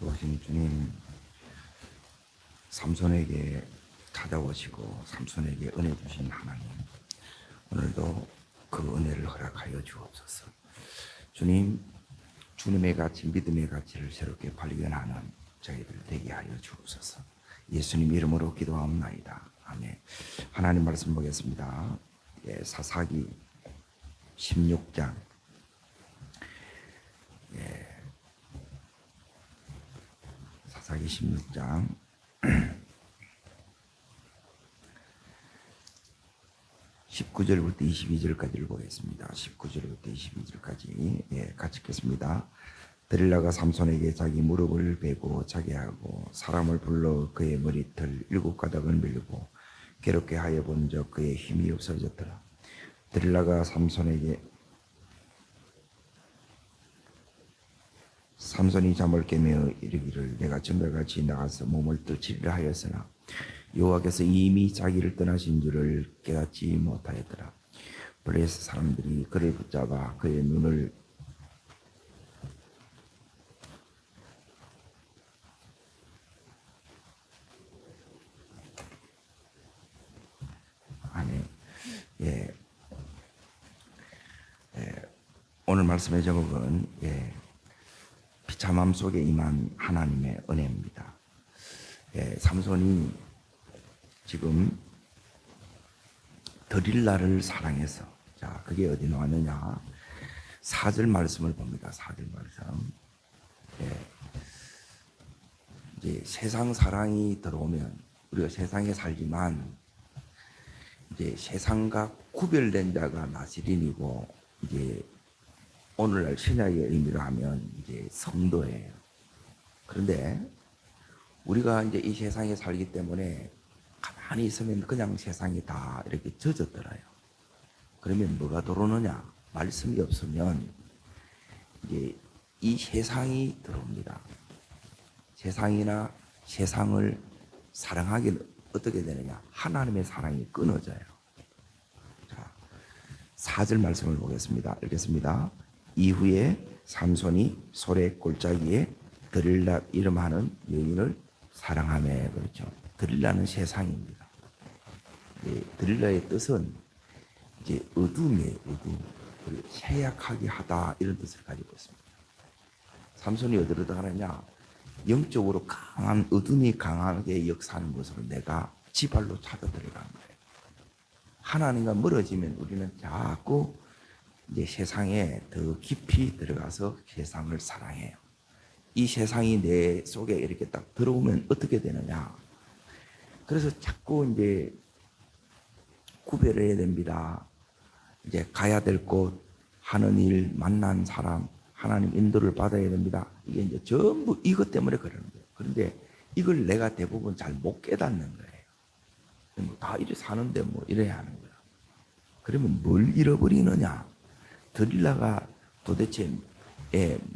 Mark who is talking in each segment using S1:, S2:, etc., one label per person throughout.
S1: 좋으신 주님, 삼손에게 찾아오시고 삼손에게 은혜 주신 하나님, 오늘도 그 은혜를 허락하여 주옵소서. 주님, 주님의 가치, 믿음의 가치를 새롭게 발견하는 저희들 되게 하여 주옵소서. 예수님 이름으로 기도하옵나이다. 아멘. 하나님 말씀 보겠습니다. 사사기 16장. 사사기 16장 19절부터 22절까지를 보겠습니다. 19절부터 22절까지 같이 읽겠습니다. 데릴라가 삼손에게 자기 무릎을 베고 자게 하고 사람을 불러 그의 머리털 7가닥을 밀고 괴롭게 하여 본 적 그의 힘이 없어졌더라. 데릴라가 삼손이 잠을 깨며 이르기를 내가 전날같이 나가서 몸을 떨치리라 하였으나 여호와께서 이미 자기를 떠나신 줄을 깨닫지 못하였더라. 블레셋 사람들이 그를 붙잡아 그의 눈을 오늘 말씀의 제목은 비참함 속에 임한 하나님의 은혜입니다. 삼손이 지금 드릴라를 사랑해서, 자, 그게 어디 나왔느냐? 4절 말씀을 봅니다. 4절 말씀. 이제 세상 사랑이 들어오면 우리가 세상에 살지만 이제 세상과 구별된 자가 나시린이고, 이제 오늘날 신약의 의미로 하면 이제 성도예요. 그런데 우리가 이제 이 세상에 살기 때문에 가만히 있으면 그냥 세상이 다 이렇게 젖어들어요. 그러면 뭐가 들어오느냐? 말씀이 없으면 이제 이 세상이 들어옵니다. 세상이나 세상을 사랑하기는 어떻게 되느냐? 하나님의 사랑이 끊어져요. 자, 4절 말씀을 보겠습니다. 읽겠습니다. 이후에 삼손이 소래 골짜기에 드릴라 이름하는 여인을 사랑하며, 그렇죠. 드릴라는 세상입니다. 드릴라의 뜻은 이제 어둠이에요. 어둠. 쇠약하게 하다, 이런 뜻을 가지고 있습니다. 삼손이 어디로 들어가느냐? 영적으로 강한, 어둠이 강하게 역사하는 것으로 내가 지발로 찾아 들어간 거예요. 하나님과 멀어지면 우리는 자꾸 이제 세상에 더 깊이 들어가서 세상을 사랑해요. 이 세상이 내 속에 이렇게 딱 들어오면 어떻게 되느냐? 그래서 자꾸 이제 구별해야 됩니다. 이제 가야 될 곳, 하는 일, 만난 사람, 하나님 인도를 받아야 됩니다. 이게 이제 전부 이것 때문에 그러는 거예요. 그런데 이걸 내가 대부분 잘 못 깨닫는 거예요. 뭐 다 이래 사는데 뭐 이래야 하는 거야. 그러면 뭘 잃어버리느냐? 드릴라가 도대체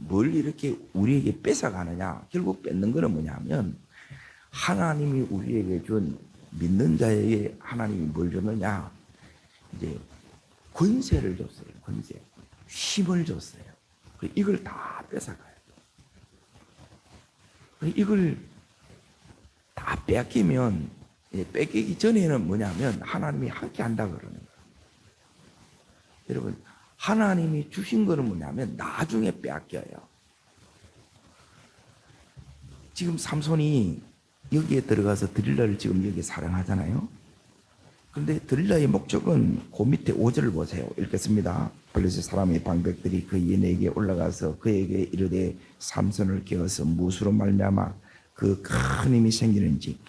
S1: 뭘 이렇게 우리에게 뺏어가느냐? 결국 뺏는 거는 뭐냐면 하나님이 우리에게 준, 믿는 자에게 하나님이 뭘 줬느냐? 이제 권세를 줬어요. 권세, 힘을 줬어요. 이걸 다 뺏어가요. 이걸 다 뺏기면, 뺏기기 전에는 뭐냐면 하나님이 함께 한다 그러는 거예요. 여러분, 하나님이 주신 거는 뭐냐면 나중에 빼앗겨요. 지금 삼손이 여기에 들어가서 드릴라를 지금 여기 사랑하잖아요. 그런데 드릴라의 목적은 그 밑에 5절을 보세요. 읽겠습니다. 블레셋 사람의 방백들이 그 여인에게 올라가서 그에게 이르되 삼손을 깨어서 무엇으로 말미암아 그 큰 힘이 생기는지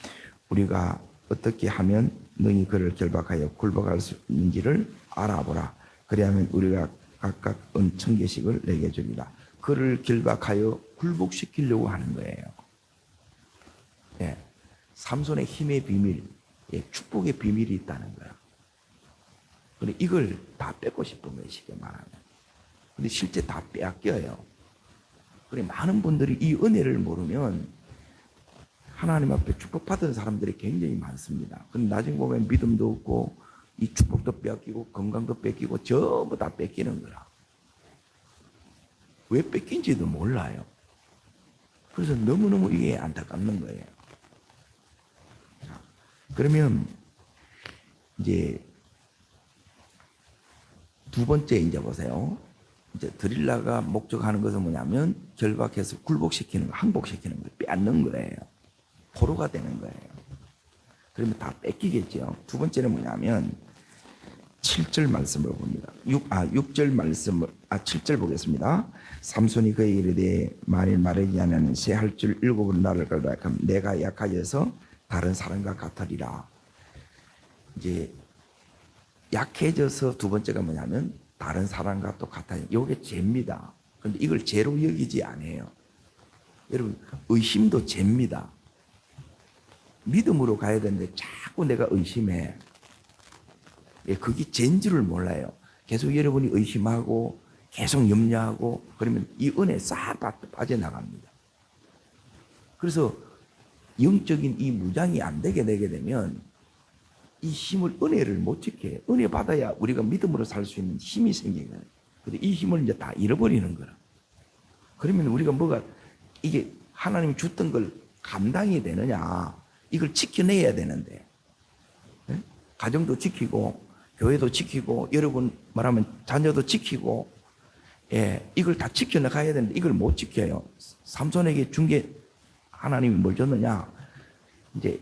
S1: 우리가 어떻게 하면 너희 그를 결박하여 굴복할 수 있는지를 알아보라. 그리하면 우리가 각각 은 1000개씩을 내게 주리라. 그를 결박하여 굴복시키려고 하는 거예요. 삼손의 힘의 비밀, 축복의 비밀이 있다는 거야. 근데 이걸 다 뺏고 싶은 거예요, 쉽게 말하면. 근데 실제 다 빼앗겨요. 그래, 많은 분들이 이 은혜를 모르면 하나님 앞에 축복받은 사람들이 굉장히 많습니다. 근데 나중에 보면 믿음도 없고 이 축복도 뺏기고 건강도 뺏기고 전부 다 뺏기는 거라. 왜 뺏긴지도 몰라요. 그래서 너무너무 이게 안타깝는 거예요. 자, 그러면 이제 두 번째 이제 보세요. 이제 드릴라가 목적하는 것은 뭐냐면 결박해서 굴복시키는 거, 항복시키는 거, 빼앗는 거예요. 포로가 되는 거예요. 그러면 다 뺏기겠죠. 두 번째는 뭐냐면 7절 말씀을 봅니다. 6절 말씀을 7절 보겠습니다. 삼손이 그에게 이르되 만일 마르지 않으면 새할 줄 7번 나를 걸다 하면 내가 약하여서 다른 사람과 같으리라. 이제 약해져서 두 번째가 뭐냐면 다른 사람과 또 같아요. 이게 죄입니다. 그런데 이걸 죄로 여기지 않아요. 여러분 의심도 죄입니다. 믿음으로 가야 되는데 자꾸 내가 의심해. 그게 죄인 줄을 몰라요. 계속 여러분이 의심하고 계속 염려하고 그러면 이 은혜 싹 빠져나갑니다. 그래서 영적인 이 무장이 안 되게 되면 이 힘을 은혜를 못 지켜요. 은혜 받아야 우리가 믿음으로 살 수 있는 힘이 생기거든요. 근데 이 힘을 이제 다 잃어버리는 거라. 그러면 우리가 뭐가 이게 하나님이 줬던 걸 감당이 되느냐? 이걸 지켜내야 되는데 네? 가정도 지키고 교회도 지키고 여러분 말하면 자녀도 지키고 이걸 다 지켜나가야 되는데 이걸 못 지켜요. 삼손에게 준 게 하나님이 뭘 줬느냐? 이제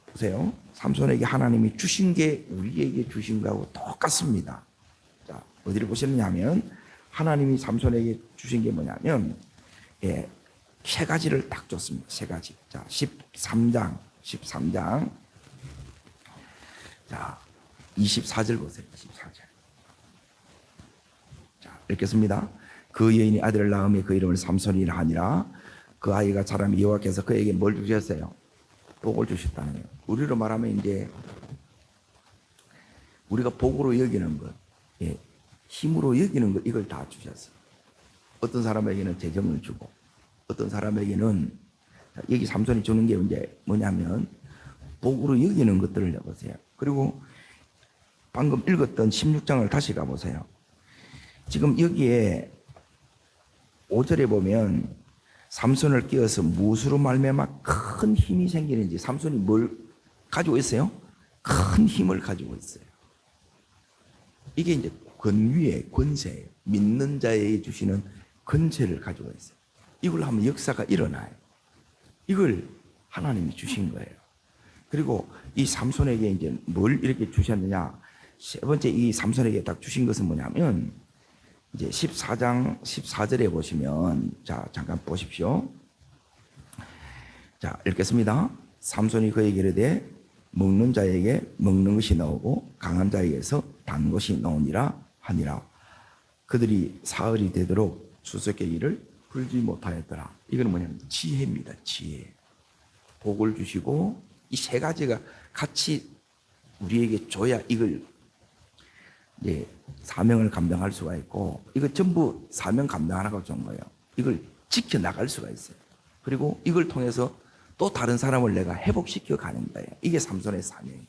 S1: 보세요. 삼손에게 하나님이 주신 게 우리에게 주신 거하고 똑같습니다. 자, 어디를 보시느냐면 하나님이 삼손에게 주신 게 뭐냐면 세 가지를 딱 줬습니다. 세 가지. 자, 13장. 자, 24절 보세요. 24절. 자, 읽겠습니다. 그 여인이 아들을 낳음에 그 이름을 삼손이라 하니라. 그 아이가 자라면 여호와께서 그에게 뭘 주셨어요? 복을 주셨다는 거예요. 우리로 말하면 이제 우리가 복으로 여기는 것, 힘으로 여기는 것 이걸 다 주셨어요. 어떤 사람에게는 재정을 주고, 어떤 사람에게는 여기 삼손이 주는 게 이제 뭐냐면 복으로 여기는 것들을 여보세요. 그리고 방금 읽었던 16장을 다시 가보세요. 지금 여기에 5절에 보면 삼손을 끼워서 무엇으로 말미암아 큰 힘이 생기는지 삼손이 뭘 가지고 있어요? 큰 힘을 가지고 있어요. 이게 이제 권위의 권세예요. 믿는 자에게 주시는 권세를 가지고 있어요. 이걸 하면 역사가 일어나요. 이걸 하나님이 주신 거예요. 그리고 이 삼손에게 이제 뭘 이렇게 주셨느냐? 세 번째 이 삼손에게 딱 주신 것은 뭐냐면 이제 14장 14절에 보시면 자 잠깐 보십시오. 자 읽겠습니다. 삼손이 그에게 이르되 먹는 자에게 먹는 것이 나오고 강한 자에게서 단 것이 나오니라 하니라. 그들이 사흘이 되도록 수수께끼를 풀지 못하였더라. 이건 뭐냐면 지혜입니다. 지혜. 복을 주시고 이 세 가지가 같이 우리에게 줘야 이걸 이제 사명을 감당할 수가 있고 이거 전부 사명 감당하라고 준 거예요. 이걸 지켜나갈 수가 있어요. 그리고 이걸 통해서 또 다른 사람을 내가 회복시켜 가는 거예요. 이게 삼손의 사명이에요.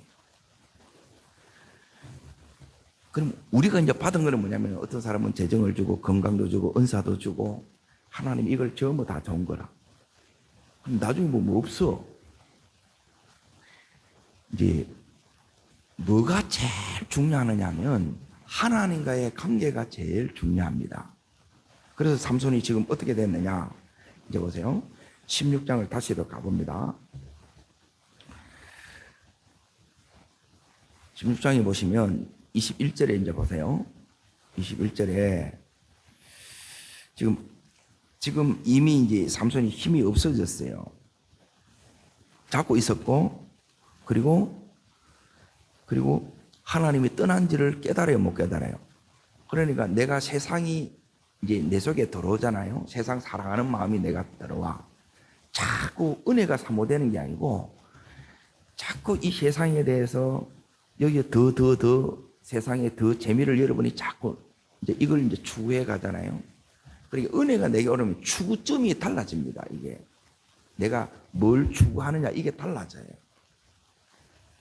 S1: 그럼 우리가 이제 받은 거는 뭐냐면 어떤 사람은 재정을 주고 건강도 주고 은사도 주고 하나님 이걸 전부 다 준 거라. 그럼 나중에 뭐 없어. 이제 뭐가 제일 중요하느냐면 하나님과의 관계가 제일 중요합니다. 그래서 삼손이 지금 어떻게 됐느냐? 이제 보세요. 16장을 다시 더 가봅니다. 16장에 보시면 21절에 이제 보세요. 21절에 지금 이미 이제 삼손이 힘이 없어졌어요. 잡고 있었고 그리고 하나님이 떠난지를 깨달아요, 못 깨달아요? 그러니까 내가 세상이 이제 내 속에 들어오잖아요. 세상 사랑하는 마음이 내가 들어와. 자꾸 은혜가 사모되는 게 아니고 자꾸 이 세상에 대해서 여기에 더 세상에 더 재미를 여러분이 자꾸 이제 이걸 이제 추구해 가잖아요. 그러니까 은혜가 내게 오면 추구점이 달라집니다. 이게 내가 뭘 추구하느냐 이게 달라져요.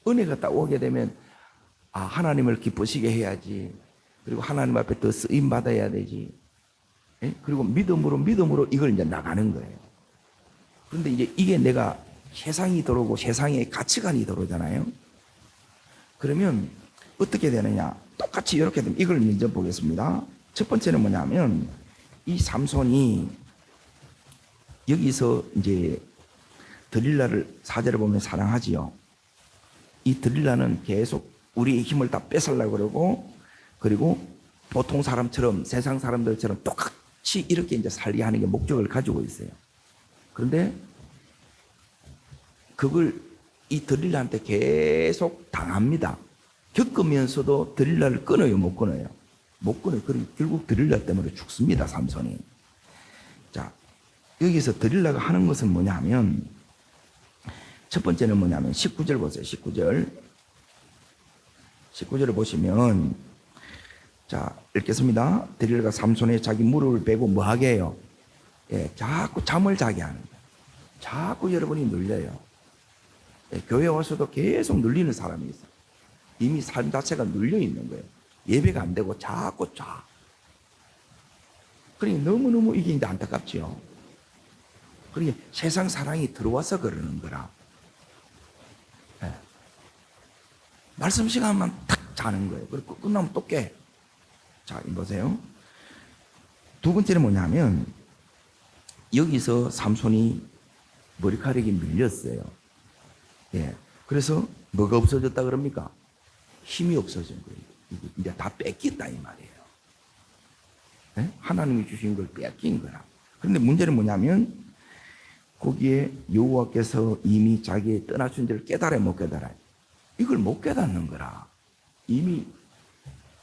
S1: 은혜가 딱 오게 되면 하나님을 기쁘시게 해야지. 그리고 하나님 앞에 더 쓰임 받아야 되지. 그리고 믿음으로 이걸 이제 나가는 거예요. 그런데 이제 이게 내가 세상이 들어오고 세상의 가치관이 들어오잖아요. 그러면 어떻게 되느냐? 똑같이 이렇게 되면 이걸 먼저 보겠습니다. 첫 번째는 뭐냐면 이 삼손이 여기서 이제 드릴라를 사절을 보면 사랑하지요. 이 드릴라는 계속 우리의 힘을 다 뺏으려고 그러고, 그리고 보통 사람처럼 세상 사람들처럼 똑같이 이렇게 이제 살게 하는 게 목적을 가지고 있어요. 그런데 그걸 이 드릴라한테 계속 당합니다. 겪으면서도 드릴라를 끊어요, 못 끊어요? 못 끊어요. 그리고 결국 드릴라 때문에 죽습니다, 삼손이. 자, 여기서 드릴라가 하는 것은 뭐냐면, 첫 번째는 뭐냐면 19절 보세요. 19절을 보시면, 자, 읽겠습니다. 드릴라가 삼손의 자기 무릎을 베고 뭐 하게 해요? 예, 자꾸 잠을 자게 하는 거예요. 자꾸 여러분이 눌려요. 예, 교회 와서도 계속 눌리는 사람이 있어요. 이미 삶 자체가 눌려 있는 거예요. 예배가 안 되고 자꾸 자. 그러니까 너무너무 이게 이제 안타깝지요. 그러니까 세상 사랑이 들어와서 그러는 거라. 예. 말씀 시간만 탁 자는 거예요. 그리고 끝나면 또 깨. 자, 이 보세요. 두 번째는 뭐냐면 여기서 삼손이 머리카락이 밀렸어요. 예. 그래서 뭐가 없어졌다 그럽니까? 힘이 없어진 거예요. 이제 다 뺏겼다 이 말이에요. 예? 하나님이 주신 걸 뺏긴 거라. 그런데 문제는 뭐냐면 거기에 여호와께서 이미 자기의 떠나준 줄을 깨달아요, 못 깨달아요? 이걸 못 깨닫는 거라. 이미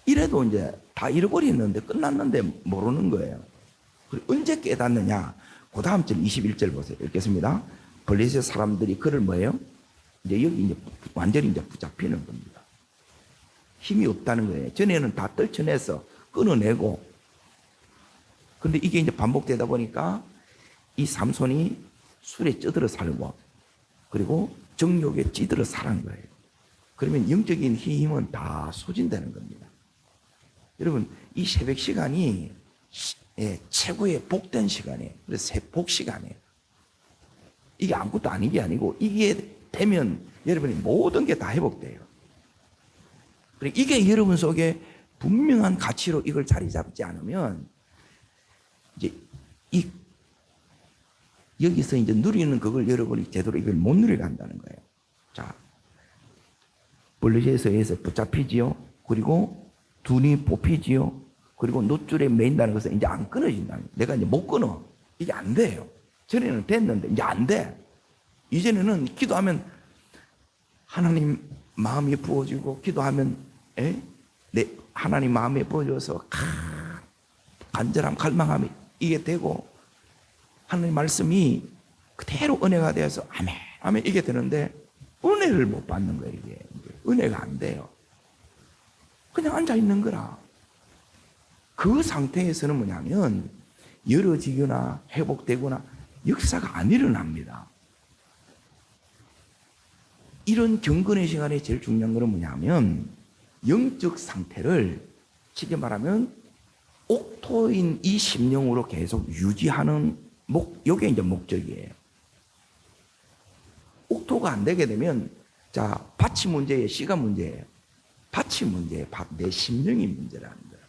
S1: 이래도 이제 다 잃어버렸는데 끝났는데 모르는 거예요. 그리고 언제 깨닫느냐? 그 다음 절 21절 보세요. 읽겠습니다. 블레셋 사람들이 그를 뭐예요? 이제 여기 이제 완전히 이제 붙잡히는 겁니다. 힘이 없다는 거예요. 전에는 다 떨쳐내서 끊어내고. 근데 이게 이제 반복되다 보니까 이 삼손이 술에 찌들어 살고, 그리고 정욕에 찌들어 사는 거예요. 그러면 영적인 힘은 다 소진되는 겁니다. 여러분, 이 새벽 시간이 최고의 복된 시간이에요. 그래서 복 시간이에요. 이게 아무것도 아닌 게 아니고, 이게 되면 여러분이 모든 게 다 회복돼요. 이게 여러분 속에 분명한 가치로 이걸 자리 잡지 않으면, 이제 여기서 이제 누리는 그걸 여러분이 제대로 이걸 못 누려간다는 거예요. 자, 블레셋에 의해서 붙잡히지요. 그리고 눈이 뽑히지요. 그리고 노줄에 매인다는 것은 이제 안 끊어진다는 거예요. 내가 이제 못 끊어. 이게 안 돼요. 전에는 됐는데 이제 안 돼. 이전에는 기도하면 하나님 마음이 부어지고, 기도하면 하나님 마음에 부어져서 간절함, 갈망함이 이게 되고, 하나님 말씀이 그대로 은혜가 되어서 아멘, 아멘 이게 되는데 은혜를 못 받는 거예요. 이게 은혜가 안 돼요. 그냥 앉아 있는 거라. 그 상태에서는 뭐냐면 열어지거나 회복되거나 역사가 안 일어납니다. 이런 경건의 시간에 제일 중요한 것은 뭐냐면 영적 상태를 쉽게 말하면 옥토인 이 심령으로 계속 유지하는 이게 이제 목적이에요. 옥토가 안 되게 되면, 자, 밭이 문제예요, 씨가 문제예요? 밭이 문제예요. 내 심령이 문제라는 거예요.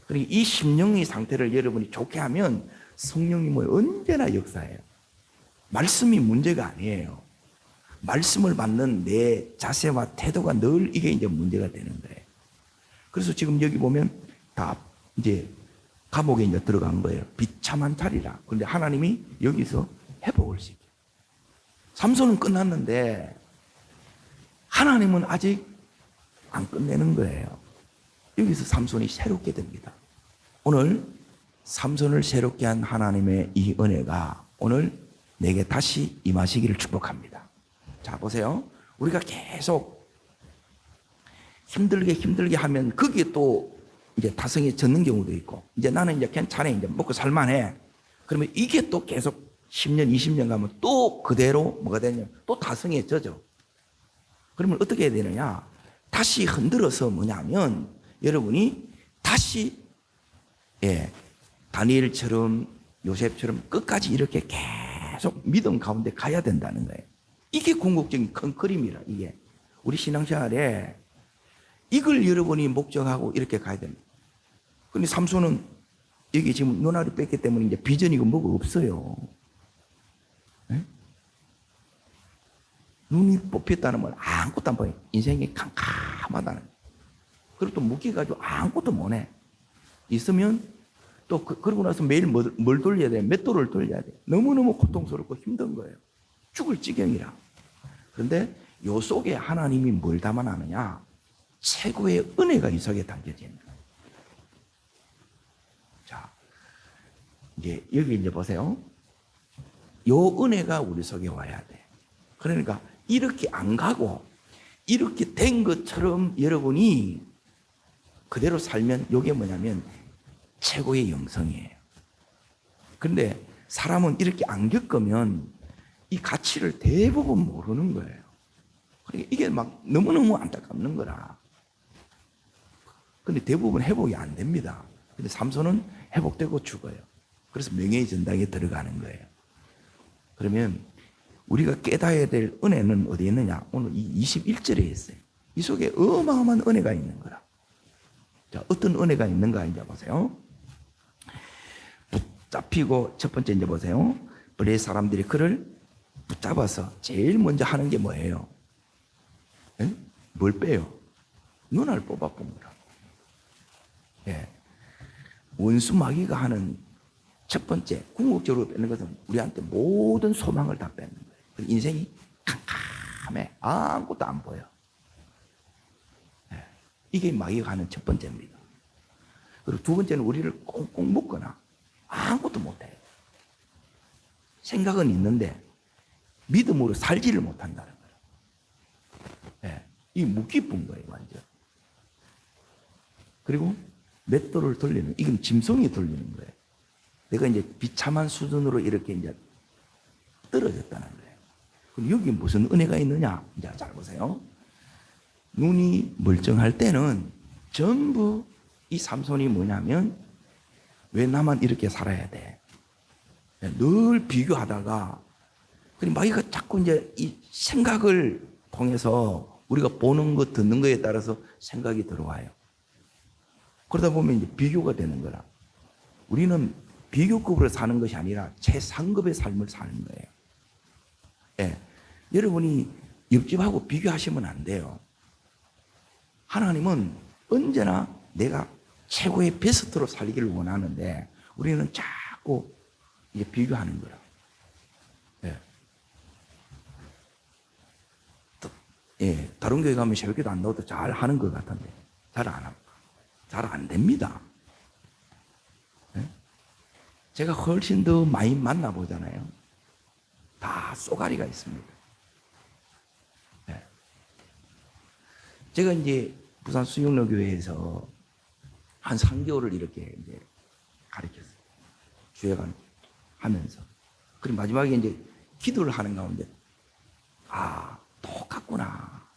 S1: 그리고 이 심령의 상태를 여러분이 좋게 하면 성령이 언제나 역사해요. 말씀이 문제가 아니에요. 말씀을 받는 내 자세와 태도가 늘 이게 이제 문제가 되는 거예요. 그래서 지금 여기 보면 다 이제 감옥에 이제 들어간 거예요. 비참한 자리라. 그런데 하나님이 여기서 회복을 시켜요. 삼손은 끝났는데 하나님은 아직 안 끝내는 거예요. 여기서 삼손이 새롭게 됩니다. 오늘 삼손을 새롭게 한 하나님의 이 은혜가 오늘 내게 다시 임하시기를 축복합니다. 자, 보세요. 우리가 계속 힘들게 하면 거기에 또 이제 다성이 젖는 경우도 있고, 이제 나는 이제 괜찮아, 이제 먹고 살만해. 그러면 이게 또 계속 10년, 20년 가면 또 그대로 뭐가 되냐? 또 다성에 젖어. 그러면 어떻게 해야 되느냐? 다시 흔들어서 뭐냐면 여러분이 다시 다니엘처럼 요셉처럼 끝까지 이렇게 계속 믿음 가운데 가야 된다는 거예요. 이게 궁극적인 큰 그림이라, 이게. 우리 신앙생활에 이걸 여러분이 목적하고 이렇게 가야 됩니다. 근데 삼손은 여기 지금 눈알이 뺐기 때문에 이제 비전이고 뭐가 없어요. 네? 눈이 뽑혔다는 건 아무것도 안 보여요. 인생이 캄캄하다는 거예요. 그리고 또 묶여가지고 아무것도 못 해. 있으면 또 그러고 나서 매일 뭘 돌려야 돼? 맷돌을 돌려야 돼. 너무너무 고통스럽고 힘든 거예요. 죽을 지경이라. 그런데 요 속에 하나님이 뭘 담아놨느냐? 최고의 은혜가 이 속에 담겨져 있는 거예요. 자, 이제 여기 이제 보세요. 요 은혜가 우리 속에 와야 돼. 그러니까 이렇게 안 가고 이렇게 된 것처럼 여러분이 그대로 살면 이게 뭐냐면 최고의 영성이에요. 그런데 사람은 이렇게 안 겪으면 이 가치를 대부분 모르는 거예요. 그러니까 이게 막 너무너무 안타깝는 거라. 근데 대부분 회복이 안 됩니다. 근데 삼손은 회복되고 죽어요. 그래서 명예의 전당에 들어가는 거예요. 그러면 우리가 깨달아야 될 은혜는 어디에 있느냐? 오늘 이 21절에 있어요. 이 속에 어마어마한 은혜가 있는 거라. 자, 어떤 은혜가 있는가 이제 보세요. 붙잡히고 첫 번째 이제 보세요. 블레셋 사람들이 그를 붙잡아서 제일 먼저 하는 게 뭐예요? 에? 뭘 빼요? 눈알 뽑아본 거라. 예. 원수 마귀가 하는 첫 번째 궁극적으로 빼는 것은 우리한테 모든 소망을 다 빼는 거예요. 인생이 캄캄해. 아무것도 안 보여. 예. 이게 마귀가 하는 첫 번째입니다. 그리고 두 번째는 우리를 꽁꽁 묶거나 아무것도 못해요. 생각은 있는데 믿음으로 살지를 못한다는 거예요. 예. 이 묶이뿐 거예요, 완전. 그리고 맷돌을 돌리는, 이건 짐승이 돌리는 거예요. 내가 이제 비참한 수준으로 이렇게 이제 떨어졌다는 거예요. 그럼 여기 무슨 은혜가 있느냐? 이제 잘 보세요. 눈이 멀쩡할 때는 전부 이 삼손이 뭐냐면 왜 나만 이렇게 살아야 돼? 늘 비교하다가 그리고 마귀가 자꾸 이제 이 생각을 통해서 우리가 보는 것, 듣는 것에 따라서 생각이 들어와요. 그러다 보면 이제 비교가 되는 거라. 우리는 비교급으로 사는 것이 아니라 최상급의 삶을 사는 거예요. 예. 여러분이 옆집하고 비교하시면 안 돼요. 하나님은 언제나 내가 최고의 베스트로 살기를 원하는데 우리는 자꾸 이제 비교하는 거라. 예. 예. 다른 교회 가면 새벽기도 안 나와도 잘 하는 것 같은데 잘 안 합니다. 잘 안 됩니다. 네? 제가 훨씬 더 많이 만나보잖아요. 다 쏘가리가 있습니다. 네. 제가 이제 부산 수영로교회에서 한 3개월을 이렇게 이제 가르쳤어요. 주회관 하면서. 그리고 마지막에 이제 기도를 하는 가운데, 아, 똑같구나.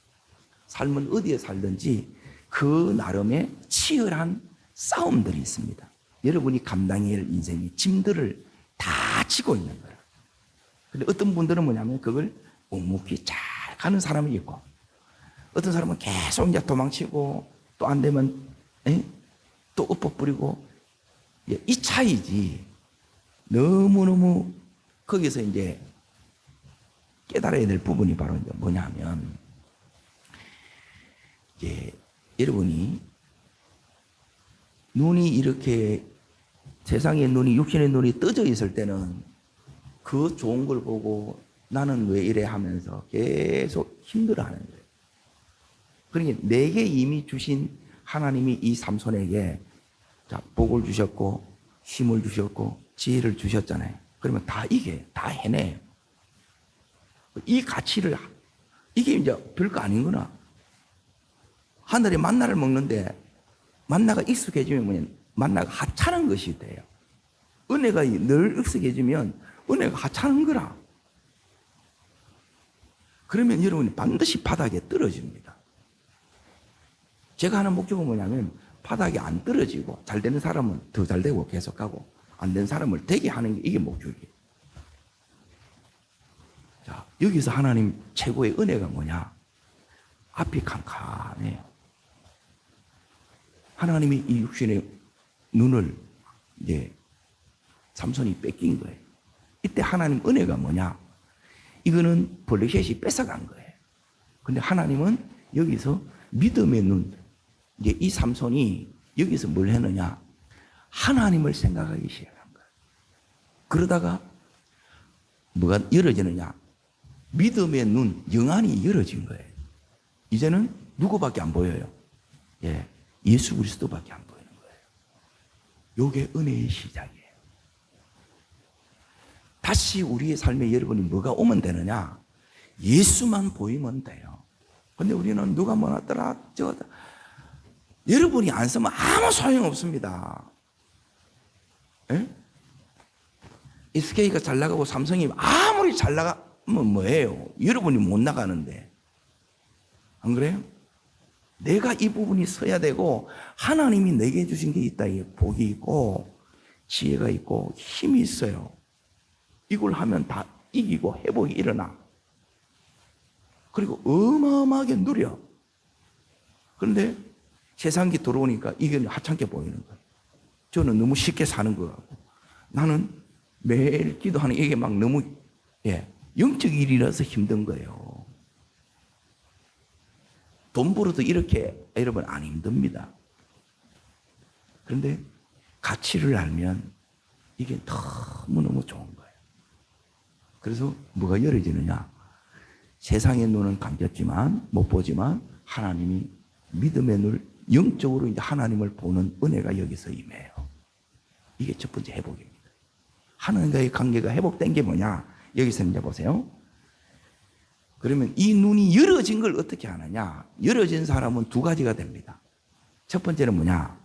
S1: 삶은 어디에 살든지 그 나름의 치열한 싸움들이 있습니다. 여러분이 감당해야 할 인생의 짐들을 다 지고 있는 거예요. 근데 어떤 분들은 뭐냐면 그걸 묵묵히 잘 가는 사람이 있고 어떤 사람은 계속 이제 도망치고 또 안 되면 또 엎어 뿌리고 이 차이지. 너무너무 거기서 이제 깨달아야 될 부분이 바로 이제 뭐냐면 이제 여러분이 눈이 이렇게 세상의 눈이 육신의 눈이 떠져 있을 때는 그 좋은 걸 보고 나는 왜 이래 하면서 계속 힘들어하는 거예요. 그러니까 내게 이미 주신 하나님이 이 삼손에게 자, 복을 주셨고 힘을 주셨고 지혜를 주셨잖아요. 그러면 다 이게 다 해내요. 이 가치를 이게 이제 별거 아닌구나. 하늘에 만나를 먹는데 만나가 익숙해지면 뭐냐? 만나가 하찮은 것이 돼요. 은혜가 늘 익숙해지면 은혜가 하찮은 거라. 그러면 여러분이 반드시 바닥에 떨어집니다. 제가 하는 목적은 뭐냐면 바닥에 안 떨어지고 잘 되는 사람은 더 잘 되고 계속 가고 안 되는 사람을 되게 하는 게 이게 목적이에요. 여기서 하나님 최고의 은혜가 뭐냐? 앞이 캄캄해요. 하나님이 이 육신의 눈을 이제 삼손이 뺏긴 거예요. 이때 하나님 은혜가 뭐냐? 이거는 블레셋이 뺏어간 거예요. 근데 하나님은 여기서 믿음의 눈, 이제 이 삼손이 여기서 뭘 했느냐? 하나님을 생각하기 시작한 거예요. 그러다가 뭐가 열어지느냐? 믿음의 눈, 영안이 열어진 거예요. 이제는 누구밖에 안 보여요? 예, 예수 그리스도밖에 안 보이는 거예요. 요게 은혜의 시작이에요. 다시 우리의 삶에 여러분이 뭐가 오면 되느냐? 예수만 보이면 돼요. 근데 우리는 누가 뭐라더라, 저거다. 여러분이 안 쓰면 아무 소용 없습니다. 예? SK가 잘 나가고 삼성이 아무리 잘 나가면 뭐예요? 여러분이 못 나가는데. 안 그래요? 내가 이 부분이 서야 되고 하나님이 내게 주신 게 있다. 복이 있고 지혜가 있고 힘이 있어요. 이걸 하면 다 이기고 회복이 일어나. 그리고 어마어마하게 누려. 그런데 세상기 들어오니까 이게 하찮게 보이는 거예요. 저는 너무 쉽게 사는 것 같고 나는 매일 기도하는 이게 막 너무 영적 일이라서 힘든 거예요. 돈 벌어도 이렇게 여러분 안 힘듭니다. 그런데 가치를 알면 이게 너무너무 좋은 거예요. 그래서 뭐가 열어지느냐? 세상의 눈은 감겼지만 못 보지만 하나님이 믿음의 눈, 영적으로 이제 하나님을 보는 은혜가 여기서 임해요. 이게 첫 번째 회복입니다. 하나님과의 관계가 회복된 게 뭐냐? 여기서 이제 보세요. 그러면 이 눈이 열어진 걸 어떻게 하느냐? 열어진 사람은 두 가지가 됩니다. 첫 번째는 뭐냐?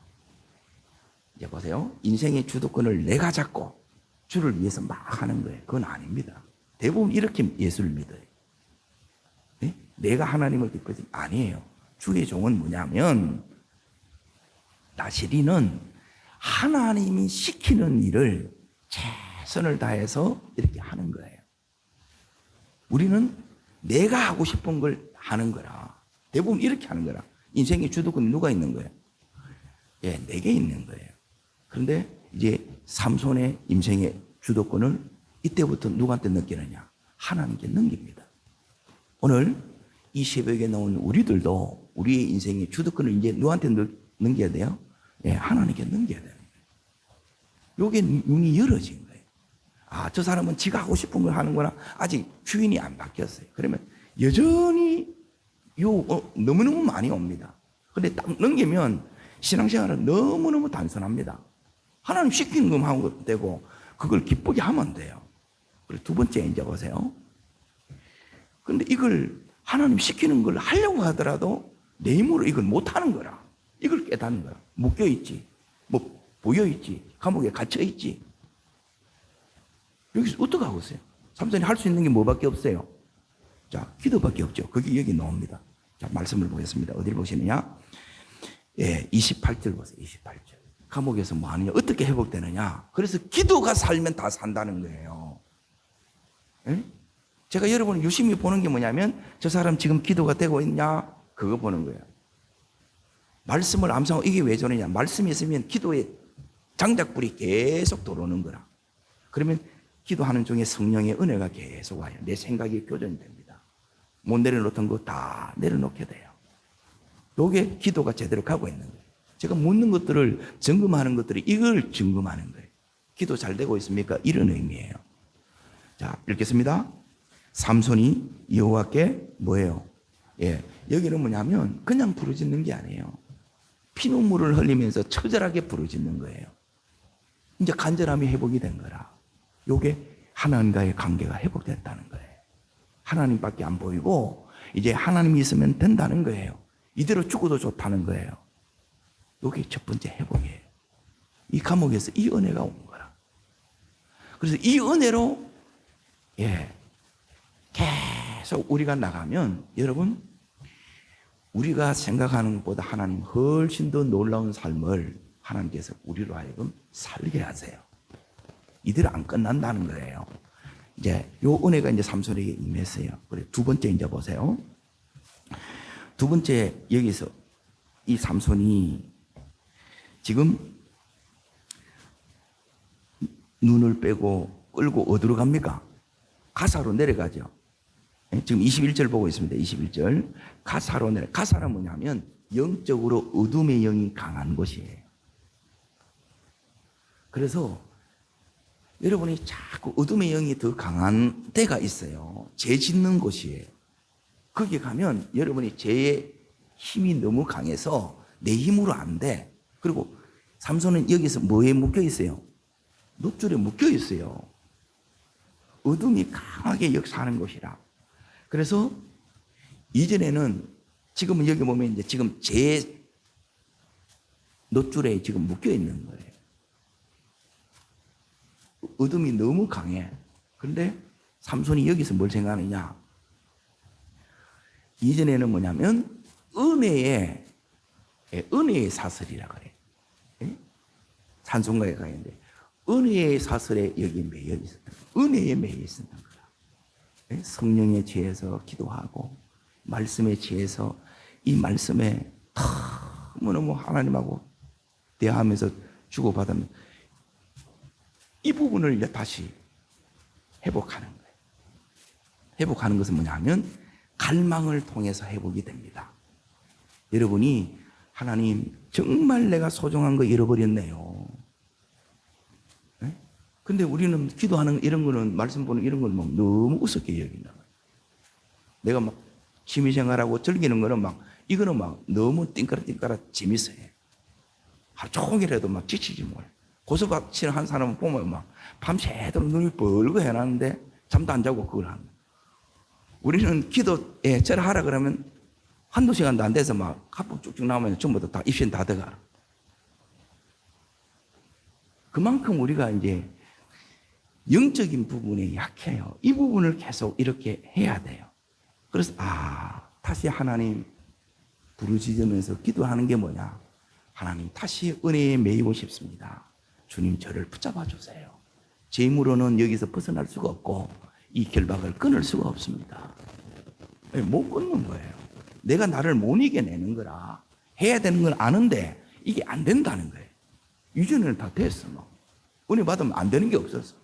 S1: 이제 보세요. 인생의 주도권을 내가 잡고 주를 위해서 막 하는 거예요. 그건 아닙니다. 대부분 이렇게 예수를 믿어요. 네? 내가 하나님을 기쁘지 아니에요. 주의 종은 뭐냐면 나시리는 하나님이 시키는 일을 최선을 다해서 이렇게 하는 거예요. 우리는 내가 하고 싶은 걸 하는 거라. 대부분 이렇게 하는 거라. 인생의 주도권이 누가 있는 거예요? 예, 내게 있는 거예요. 그런데 이제 삼손의 인생의 주도권을 이때부터 누구한테 넘기느냐? 하나님께 넘깁니다. 오늘 이 새벽에 나온 우리들도 우리의 인생의 주도권을 이제 누구한테 넘겨야 돼요? 예, 하나님께 넘겨야 되는 거예요. 요게 눈이 열어진 거예요. 아, 저 사람은 지가 하고 싶은 걸 하는구나. 아직 주인이 안 바뀌었어요. 그러면 여전히 너무너무 많이 옵니다. 근데 딱 넘기면 신앙생활은 너무너무 단순합니다. 하나님 시키는 것만 하면 되고 그걸 기쁘게 하면 돼요. 그리고 두 번째 이제 보세요. 근데 이걸 하나님 시키는 걸 하려고 하더라도 내 힘으로 이걸 못하는 거라. 이걸 깨닫는 거라. 묶여있지. 뭐 보여있지. 감옥에 갇혀있지. 여기서 어떻게 하고 있어요? 삼손이 할 수 있는 게 뭐밖에 없어요? 자, 기도밖에 없죠. 그게 여기 나옵니다. 자, 말씀을 보겠습니다. 어디를 보시느냐? 예, 28절 보세요. 28절. 감옥에서 뭐 하느냐? 어떻게 회복되느냐? 그래서 기도가 살면 다 산다는 거예요. 예? 제가 여러분 유심히 보는 게 뭐냐면 저 사람 지금 기도가 되고 있냐? 그거 보는 거예요. 말씀을 암송하고 이게 왜 저러냐? 말씀이 있으면 기도의 장작불이 계속 들어오는 거라. 그러면 기도하는 중에 성령의 은혜가 계속 와요. 내 생각이 교전이 됩니다. 못 내려놓던 거 다 내려놓게 돼요. 요게 기도가 제대로 가고 있는 거예요. 제가 묻는 것들을 점검하는 것들이 이걸 점검하는 거예요. 기도 잘 되고 있습니까? 이런 의미예요. 자, 읽겠습니다. 삼손이 여호와께 뭐예요? 예, 여기는 뭐냐면 그냥 부르짖는 게 아니에요. 피눈물을 흘리면서 처절하게 부르짖는 거예요. 이제 간절함이 회복이 된 거라. 요게 하나님과의 관계가 회복됐다는 거예요. 하나님밖에 안 보이고 이제 하나님이 있으면 된다는 거예요. 이대로 죽어도 좋다는 거예요. 요게 첫 번째 회복이에요. 이 감옥에서 이 은혜가 온 거라. 그래서 이 은혜로 계속 우리가 나가면 여러분 우리가 생각하는 것보다 하나님 훨씬 더 놀라운 삶을 하나님께서 우리로 하여금 살게 하세요. 이대로 안 끝난다는 거예요. 이제 요 은혜가 이제 삼손에게 임했어요. 그래 두 번째 이제 보세요. 두 번째 여기서 이 삼손이 지금 눈을 빼고 끌고 어디로 갑니까? 가사로 내려가죠. 지금 21절 보고 있습니다. 21절. 가사로 내려. 가사는 뭐냐면 영적으로 어둠의 영이 강한 곳이에요. 그래서 여러분이 자꾸 어둠의 영이 더 강한 데가 있어요. 죄 짓는 곳이에요. 거기 가면 여러분이 죄의 힘이 너무 강해서 내 힘으로 안 돼. 그리고 삼손은 여기서 뭐에 묶여 있어요? 놋줄에 묶여 있어요. 어둠이 강하게 역사하는 곳이라. 그래서 이전에는 지금은 여기 보면 이제 지금 제 놋줄에 지금 묶여 있는 거예요. 어둠이 너무 강해. 그런데 삼손이 여기서 뭘 생각하느냐? 이전에는 뭐냐면 은혜의 사슬이라 그래. 산송가에 가 있는데 은혜의 사슬에 여기 매여 있었던 거야. 은혜에 매여 있었던 거야. 성령에 취해서 기도하고 말씀에 취해서 이 말씀에 너무너무 하나님하고 대화하면서 주고받으면 이 부분을 이제 다시 회복하는 거예요. 회복하는 것은 뭐냐면 갈망을 통해서 회복이 됩니다. 여러분이 하나님 정말 내가 소중한 거 잃어버렸네요. 근데 우리는 기도하는 이런 거는 말씀 보는 이런 걸 막 너무 우습게 여긴다. 내가 막 취미생활하고 즐기는 거는 막 이거는 막 너무 띵까라 재밌어요. 하루 종일해도 막 지치지 뭘. 고소박치는 한 사람을 보면 막 밤새도록 눈을 벌고 해놨는데 잠도 안 자고 그걸 하는 거예요. 우리는 기도에 절하라 그러면 한두 시간도 안 돼서 막 합법 쭉쭉 나오면 전부 다 입신 다 들어가. 그만큼 우리가 이제 영적인 부분에 약해요. 이 부분을 계속 이렇게 해야 돼요. 그래서 다시 하나님 부르짖으면서 기도하는 게 뭐냐? 하나님 다시 은혜에 매이고 싶습니다. 주님 저를 붙잡아 주세요. 제 힘으로는 여기서 벗어날 수가 없고 이 결박을 끊을 수가 없습니다. 못 끊는 거예요. 내가 나를 못 이겨내는 거라. 해야 되는 건 아는데 이게 안 된다는 거예요. 이전에는 다 됐어. 막. 은혜 받으면 안 되는 게 없었어.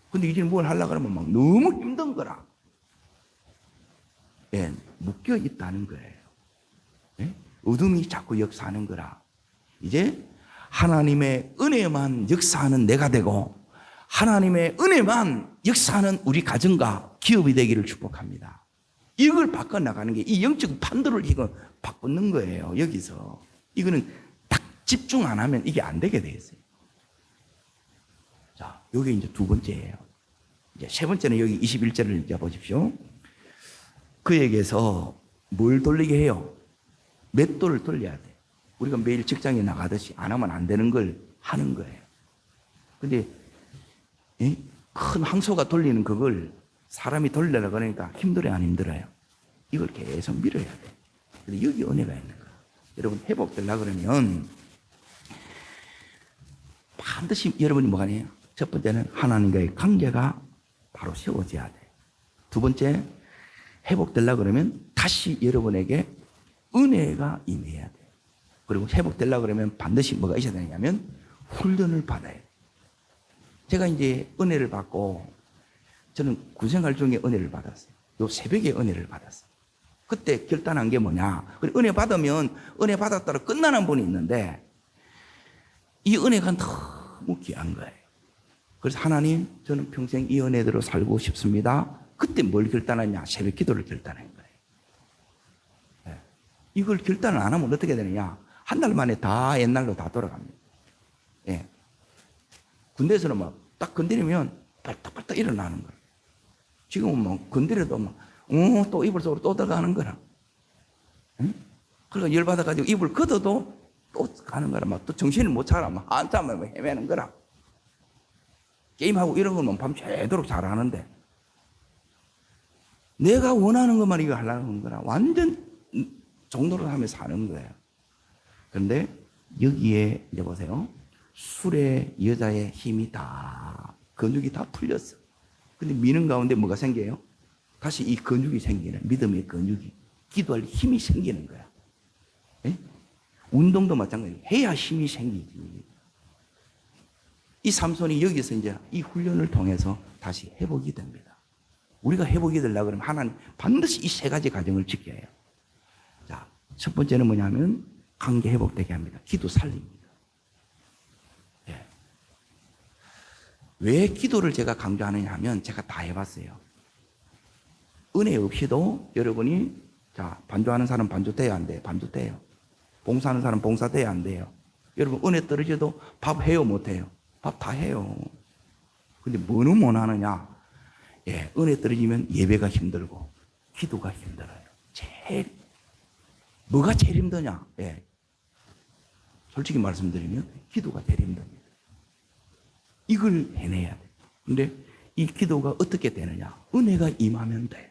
S1: 근데 이제 뭘 하려고 하면 막 너무 힘든 거라. 묶여 있다는 거예요. 어둠이 자꾸 역사하는 거라. 이제 하나님의 은혜만 역사하는 내가 되고 하나님의 은혜만 역사하는 우리 가정과 기업이 되기를 축복합니다. 이걸 바꿔나가는 게 이 영적 판도를 이거 바꾸는 거예요. 여기서. 이거는 딱 집중 안 하면 이게 안 되게 돼 있어요. 자, 요게 이제 두 번째예요. 이제 세 번째는 여기 21절을 이제 보십시오. 그에게서 뭘 돌리게 해요? 맷돌을 돌려야 돼. 우리가 매일 직장에 나가듯이 안 하면 안 되는 걸 하는 거예요. 근데 큰 황소가 돌리는 그걸 사람이 돌리려고 그러니까 힘들어요, 안 힘들어요? 이걸 계속 밀어야 돼. 근데 여기 은혜가 있는 거야. 여러분 회복되려고 그러면 반드시 여러분이 뭐가 해요? 첫 번째는 하나님과의 관계가 바로 세워져야 돼. 두 번째, 회복되려고 그러면 다시 여러분에게 은혜가 임해야 돼. 그리고 회복되려고 그러면 반드시 뭐가 있어야 되냐면 훈련을 받아야 돼. 제가 이제 은혜를 받고 저는 군생활 중에 은혜를 받았어요. 요 새벽에 은혜를 받았어요. 그때 결단한 게 뭐냐. 은혜 받으면 은혜 받았다고 끝나는 분이 있는데 이 은혜가 너무 귀한 거예요. 그래서 하나님 저는 평생 이 은혜대로 살고 싶습니다. 그때 뭘 결단했냐. 새벽 기도를 결단한 거예요. 이걸 결단을 안 하면 어떻게 되느냐. 한 달 만에 다 옛날로 다 돌아갑니다. 군대에서는 막 딱 건드리면 빨딱빨딱 일어나는 거예요. 지금은 뭐 건드려도 막 또 이불 속으로 또 들어가는 거라. 그러니까 열받아가지고 이불 걷어도 또 가는 거라. 막 또 정신을 못 차려. 막 한참을 헤매는 거라. 게임하고 이런 거는 밤새도록 잘하는데 내가 원하는 것만 이거 하려는 거라. 완전 종로를 하며 사는 거예요. 그런데 여기에 이제 보세요. 술에 여자의 힘이 다 근육이 다 풀렸어. 근데 미는 가운데 뭐가 생겨요? 다시 이 근육이 생기는, 믿음의 근육이. 기도할 힘이 생기는 거야. 예? 운동도 마찬가지예요. 해야 힘이 생기지. 이 삼손이 여기서 이제 이 훈련을 통해서 다시 회복이 됩니다. 우리가 회복이 되려고 그러면 하나님 반드시 이 세 가지 과정을 지켜야 해요. 자, 첫 번째는 뭐냐면 관계 회복되게 합니다. 기도 살립니다. 예. 왜 기도를 제가 강조하느냐 하면 제가 다 해봤어요. 은혜 없이도 여러분이 자, 반주하는 사람 반주 돼야 안 돼요? 반주 돼요. 봉사하는 사람 봉사 돼야 안 돼요? 여러분 은혜 떨어져도 밥 해요 못 해요? 밥 다 해요. 근데 뭐는 못 하느냐? 예, 은혜 떨어지면 예배가 힘들고 기도가 힘들어요. 뭐가 제일 힘드냐? 예. 솔직히 말씀드리면 기도가 제일 힘듭니다. 이걸 해내야 돼요. 근데 이 기도가 어떻게 되느냐? 은혜가 임하면 돼요.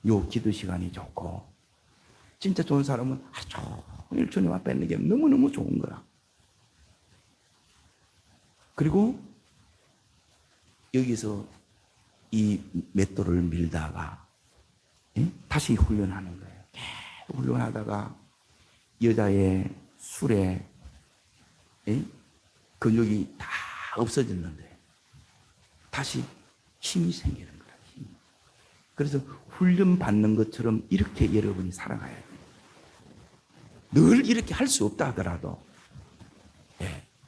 S1: 요 기도 시간이 좋고, 진짜 좋은 사람은 하루 종일 주님 앞에 있는 게 너무너무 좋은 거라. 그리고 여기서 이 맷돌을 밀다가 다시 훈련하는 거예요. 계속 훈련하다가 여자의 술에 근육이 다 없어졌는데 다시 힘이 생기는 거라. 힘이. 그래서 훈련 받는 것처럼 이렇게 여러분이 살아가야 돼요. 늘 이렇게 할 수 없다 하더라도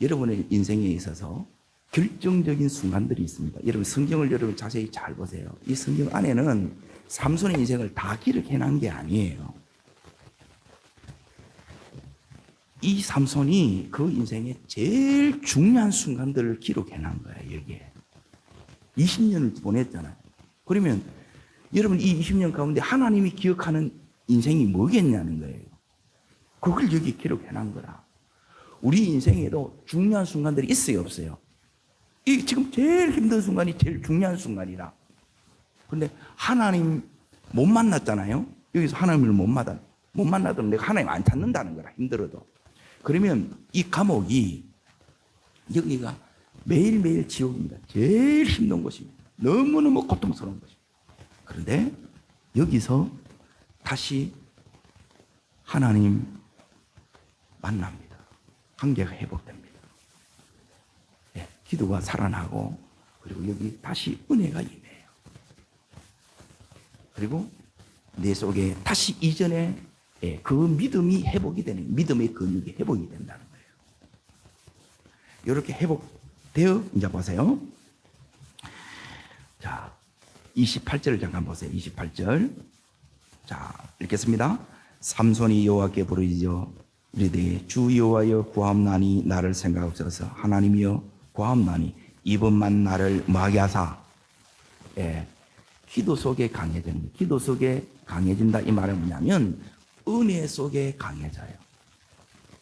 S1: 여러분의 인생에 있어서 결정적인 순간들이 있습니다. 여러분 성경을 여러분 자세히 잘 보세요. 이 성경 안에는 삼손의 인생을 다 기록해놓은 게 아니에요. 이 삼손이 그 인생의 제일 중요한 순간들을 기록해놓은 거예요. 여기에 20년을 보냈잖아요. 그러면 여러분 이 20년 가운데 하나님이 기억하는 인생이 뭐겠냐는 거예요. 그걸 여기 기록해놓은 거라. 우리 인생에도 중요한 순간들이 있어요, 없어요? 이 지금 제일 힘든 순간이 제일 중요한 순간이라. 그런데 하나님 못 만났잖아요. 여기서 하나님을 못 만나도 내가 하나님 안 찾는다는 거라. 힘들어도. 그러면 이 감옥이 여기가 매일매일 지옥입니다. 제일 힘든 곳입니다. 너무너무 고통스러운 곳입니다. 그런데 여기서 다시 하나님 만납니다. 관계가 회복됩니다. 예, 기도가 살아나고 그리고 여기 다시 은혜가 임해요. 그리고 내 속에 다시 이전에 그 믿음이 회복이 되는, 믿음의 근육이 회복이 된다는 거예요. 이렇게 회복되어 이제 보세요. 자, 28절을 잠깐 보세요. 28절. 자, 읽겠습니다. 삼손이 여호와께 부르짖어 이르되 주 여호와여 구하옵나니 나를 생각하옵소서. 하나님이여 구하옵나니 이번만 나를 뭐하게 하사. 예, 기도 속에 강해집니다. 기도 속에 강해진다 이 말은 뭐냐면 은혜 속에 강해져요.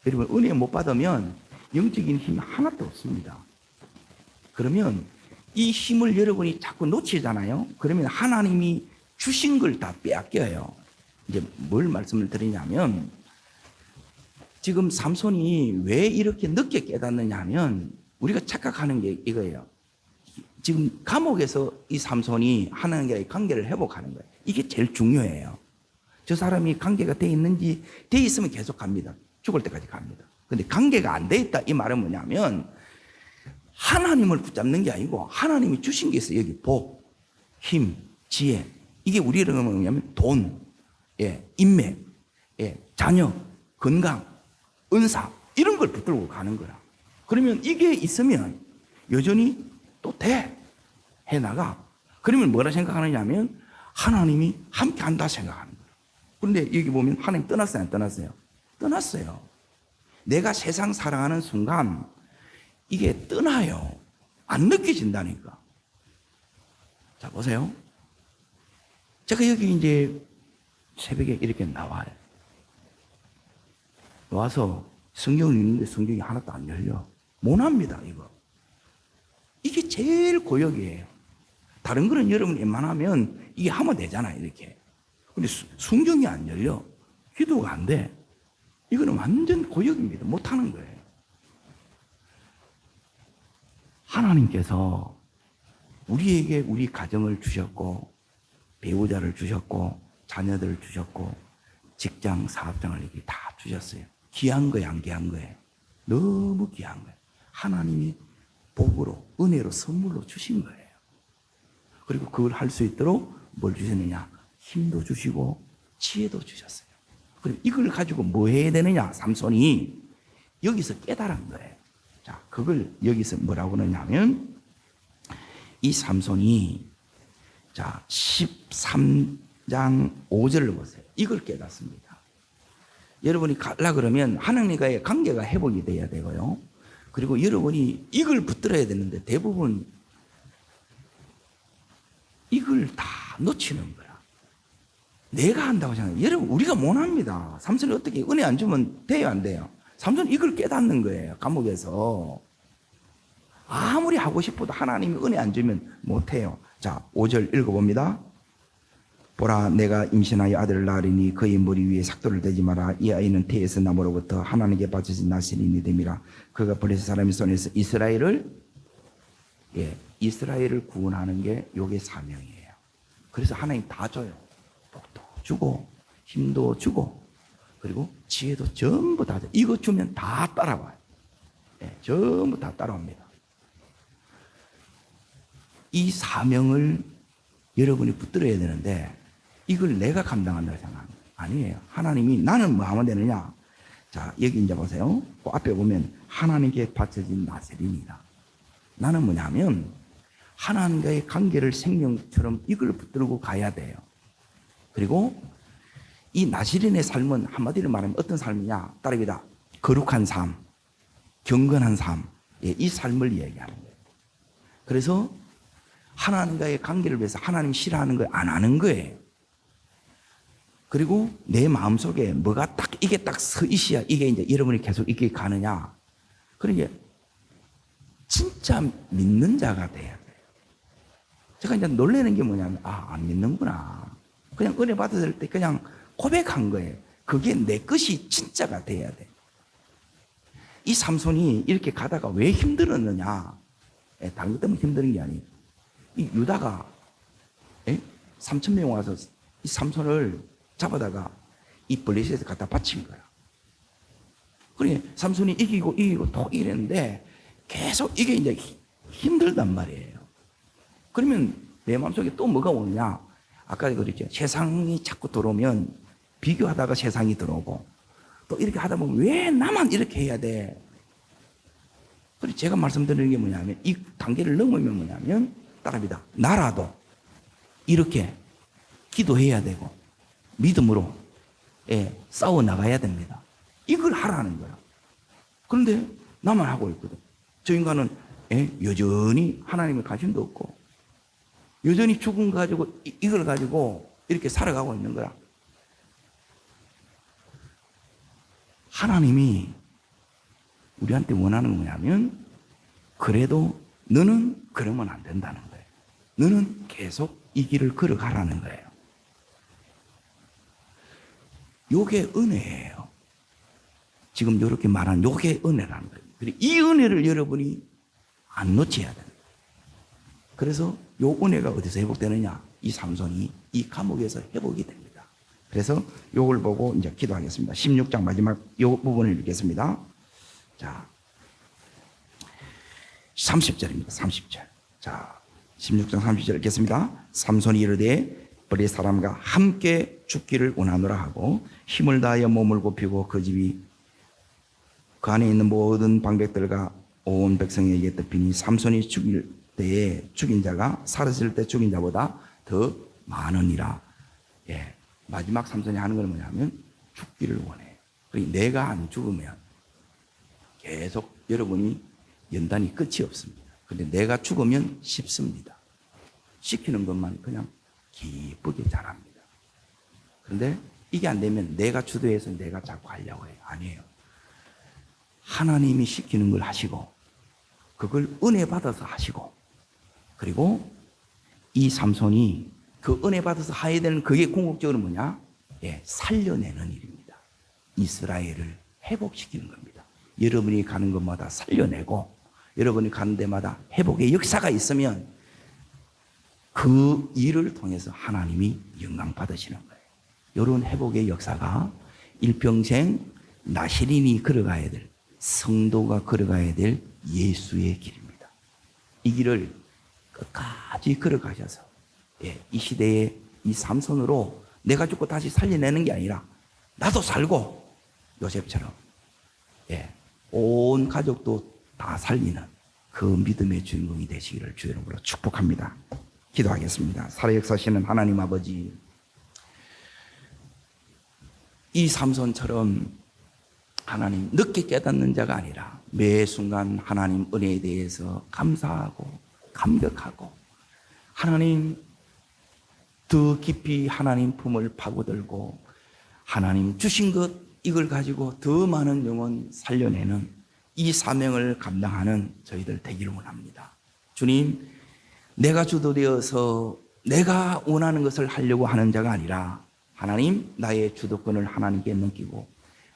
S1: 여러분 은혜 못 받으면 영적인 힘이 하나도 없습니다. 그러면 이 힘을 여러분이 자꾸 놓치잖아요. 그러면 하나님이 주신 걸 다 빼앗겨요. 이제 뭘 말씀을 드리냐면 지금 삼손이 왜 이렇게 늦게 깨닫느냐 하면 우리가 착각하는 게 이거예요. 지금 감옥에서 이 삼손이 하나님과의 관계를 회복하는 거예요. 이게 제일 중요해요. 저 사람이 관계가 돼 있는지 돼 있으면 계속 갑니다. 죽을 때까지 갑니다. 근데 관계가 안 돼 있다 이 말은 뭐냐면 하나님을 붙잡는 게 아니고 하나님이 주신 게 있어요. 여기 복, 힘, 지혜. 이게 우리는 뭐냐면 돈, 인맥, 자녀, 건강, 은사 이런 걸 붙들고 가는 거라. 그러면 이게 있으면 여전히 또 해나가. 그러면 뭐라 생각하느냐 하면 하나님이 함께 한다 생각하는 거예요. 그런데 여기 보면 하나님 떠났어요, 안 떠났어요? 떠났어요. 내가 세상 사랑하는 순간 이게 떠나요. 안 느껴진다니까. 자, 보세요. 제가 여기 이제 새벽에 이렇게 나와요. 와서 성경을 읽는데 성경이 하나도 안 열려. 못합니다, 이거. 이게 제일 고역이에요. 다른 거는 여러분 웬만하면 이게 하면 되잖아요, 이렇게. 근데 성경이 안 열려. 기도가 안 돼. 이거는 완전 고역입니다. 못하는 거예요. 하나님께서 우리에게 우리 가정을 주셨고, 배우자를 주셨고, 자녀들을 주셨고, 직장, 사업장을 이렇게 다 주셨어요. 귀한 거예요, 안 귀한 거예요? 너무 귀한 거예요. 하나님이 복으로, 은혜로, 선물로 주신 거예요. 그리고 그걸 할 수 있도록 뭘 주셨느냐? 힘도 주시고, 지혜도 주셨어요. 그리고 이걸 가지고 뭐 해야 되느냐? 삼손이 여기서 깨달은 거예요. 자, 그걸 여기서 뭐라고 그러냐면, 이 삼손이, 자, 13장 5절을 보세요. 이걸 깨닫습니다. 여러분이 가려 그러면 하나님과의 관계가 회복이 돼야 되고요. 그리고 여러분이 이걸 붙들어야 되는데 대부분 이걸 다 놓치는 거야. 내가 한다고 생각해요. 여러분, 우리가 못합니다. 삼손이 어떻게 은혜 안 주면 돼요, 안 돼요? 삼손이 이걸 깨닫는 거예요, 감옥에서. 아무리 하고 싶어도 하나님이 은혜 안 주면 못해요. 자, 5절 읽어봅니다. 보라, 내가 임신하여 아들을 낳으리니 그의 머리 위에 삭도를 대지 마라. 이 아이는 태에서 나무로부터 하나님께 바쳐진 나시린이 됨이라. 그가 블레셋 사람의 손에서 이스라엘을 구원하는 게 요게 사명이에요. 그래서 하나님 다 줘요. 복도 주고 힘도 주고 그리고 지혜도 전부 다 줘요. 이거 주면 다 따라와요. 전부 다 따라옵니다. 이 사명을 여러분이 붙들어야 되는데 이걸 내가 감당한다고 생각합니다. 아니에요. 하나님이 나는 뭐 하면 되느냐? 자, 여기 이제 보세요. 그 앞에 보면 하나님께 바쳐진 나세린이다. 나는 뭐냐면 하나님과의 관계를 생명처럼 이걸 붙들고 가야 돼요. 그리고 이 나시린의 삶은 한마디로 말하면 어떤 삶이냐? 따라합니다. 거룩한 삶, 경건한 삶, 이 삶을 얘기하는 거예요. 그래서 하나님과의 관계를 위해서 하나님 싫어하는 거 안 하는 거예요. 그리고 내 마음속에 뭐가 딱 이게 딱 서있어야 이게 이제 여러분이 계속 이렇게 가느냐. 그러니까 진짜 믿는 자가 돼야 돼요. 제가 이제 놀라는 게 뭐냐면 안 믿는구나. 그냥 은혜 받았을 때 그냥 고백한 거예요. 그게 내 것이 진짜가 돼야 돼. 이 삼손이 이렇게 가다가 왜 힘들었느냐? 다른 것 때문에 힘든 게 아니에요. 이 유다가 3,000명 와서 이 삼손을 잡아다가 이 블레셋에 갖다 바친 거야. 그러니 삼손이 이기고 또 이랬는데 계속 이게 이제 힘들단 말이에요. 그러면 내 마음속에 또 뭐가 오느냐? 아까 그랬죠. 세상이 자꾸 들어오면 비교하다가 세상이 들어오고 또 이렇게 하다 보면 왜 나만 이렇게 해야 돼? 그래서 제가 말씀드리는 게 뭐냐면 이 단계를 넘으면 뭐냐면 따라합니다. 나라도 이렇게 기도해야 되고 믿음으로 싸워 나가야 됩니다. 이걸 하라는 거야. 그런데 나만 하고 있거든. 저 인간은 여전히 하나님의 관심도 없고 여전히 죽음 가지고 이걸 가지고 이렇게 살아가고 있는 거야. 하나님이 우리한테 원하는 건 뭐냐면 그래도 너는 그러면 안 된다는 거예요. 너는 계속 이 길을 걸어가라는 거예요. 요게 은혜예요. 지금 이렇게 말한 요게 은혜라는 거예요. 그리고 이 은혜를 여러분이 안 놓쳐야 돼요. 그래서 요 은혜가 어디서 회복되느냐? 이 삼손이 이 감옥에서 회복이 됩니다. 그래서 요걸 보고 이제 기도하겠습니다. 16장 마지막 요 부분을 읽겠습니다. 자, 30절입니다. 30절. 자, 16장 30절 읽겠습니다. 삼손이 이르되 블레셋 사람과 함께 죽기를 원하노라 하고 힘을 다하여 몸을 굽히고 그 집이 그 안에 있는 모든 방백들과 온 백성에게 덮이니 삼손이 죽일 때에 죽인 자가 살았을 때 죽인 자보다 더 많으니라. 마지막 삼손이 하는 건 뭐냐면 죽기를 원해요. 내가 안 죽으면 계속 여러분이 연단이 끝이 없습니다. 근데 내가 죽으면 쉽습니다. 시키는 것만 그냥 기쁘게 잘합니다. 그런데 이게 안 되면 내가 주도해서 내가 자꾸 하려고 해요. 아니에요. 하나님이 시키는 걸 하시고 그걸 은혜 받아서 하시고 그리고 이 삼손이 그 은혜 받아서 해야 되는 그게 궁극적으로 뭐냐? 살려내는 일입니다. 이스라엘을 회복시키는 겁니다. 여러분이 가는 곳마다 살려내고 여러분이 가는 데마다 회복의 역사가 있으면 그 일을 통해서 하나님이 영광 받으시는 거예요. 이런 회복의 역사가 일평생 나시린이 걸어가야 될, 성도가 걸어가야 될 예수의 길입니다. 이 길을 끝까지 걸어가셔서 이 시대에 이 삼손으로 내가 죽고 다시 살려내는 게 아니라 나도 살고 요셉처럼 온 가족도 다 살리는 그 믿음의 주인공이 되시기를 주의 이름으로 축복합니다. 기도하겠습니다. 살아역사시는 하나님 아버지, 이 삼손처럼 하나님 늦게 깨닫는 자가 아니라 매 순간 하나님 은혜에 대해서 감사하고 감격하고 하나님 더 깊이 하나님 품을 파고들고 하나님 주신 것 이걸 가지고 더 많은 영혼 살려내는 이 사명을 감당하는 저희들 되기를 원합니다. 주님, 내가 주도되어서 내가 원하는 것을 하려고 하는 자가 아니라 하나님 나의 주도권을 하나님께 넘기고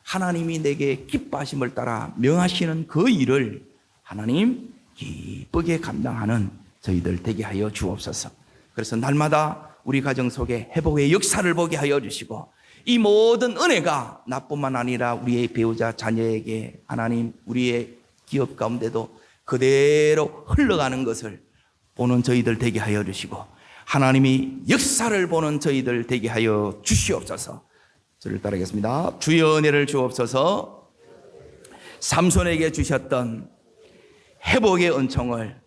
S1: 하나님이 내게 기뻐하심을 따라 명하시는 그 일을 하나님 기쁘게 감당하는 저희들 되게 하여 주옵소서. 그래서 날마다 우리 가정 속에 회복의 역사를 보게 하여 주시고 이 모든 은혜가 나뿐만 아니라 우리의 배우자 자녀에게 하나님 우리의 기업 가운데도 그대로 흘러가는 것을 보는 저희들 되게 하여 주시고 하나님이 역사를 보는 저희들 되게 하여 주시옵소서. 저를 따르겠습니다. 주의 은혜를 주옵소서. 삼손에게 주셨던 회복의 은총을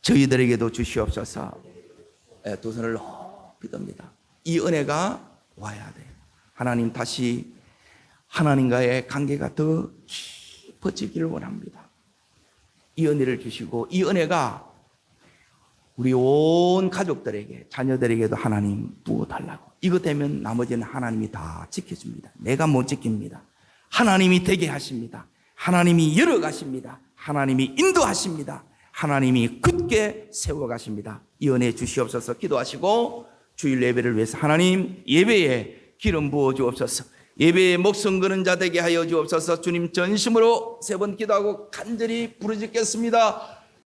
S1: 저희들에게도 주시옵소서. 두 손을 높이 듭니다. 이 은혜가 와야 돼요. 하나님 다시 하나님과의 관계가 더 깊어지기를 원합니다. 이 은혜를 주시고 이 은혜가 우리 온 가족들에게 자녀들에게도 하나님 부어달라고. 이것 되면 나머지는 하나님이 다 지켜줍니다. 내가 못 지킵니다. 하나님이 되게 하십니다. 하나님이 열어가십니다. 하나님이 인도하십니다. 하나님이 굳게 세워가십니다. 이 은혜 주시옵소서. 기도하시고 주일 예배를 위해서 하나님 예배에 기름 부어 주옵소서. 예배에 목숨 거는 자 되게 하여 주옵소서. 주님 전심으로 세 번 기도하고 간절히 부르짖겠습니다.